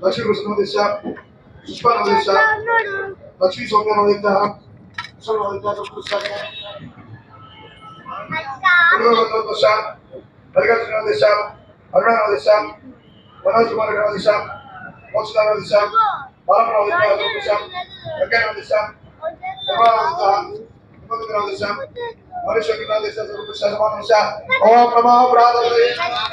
लक्ष्मी कृष्ण पुष्पा लक्ष्मी सौम्य अरुणा मनोज कुमार मोक्षदान ओम नमो प्रातः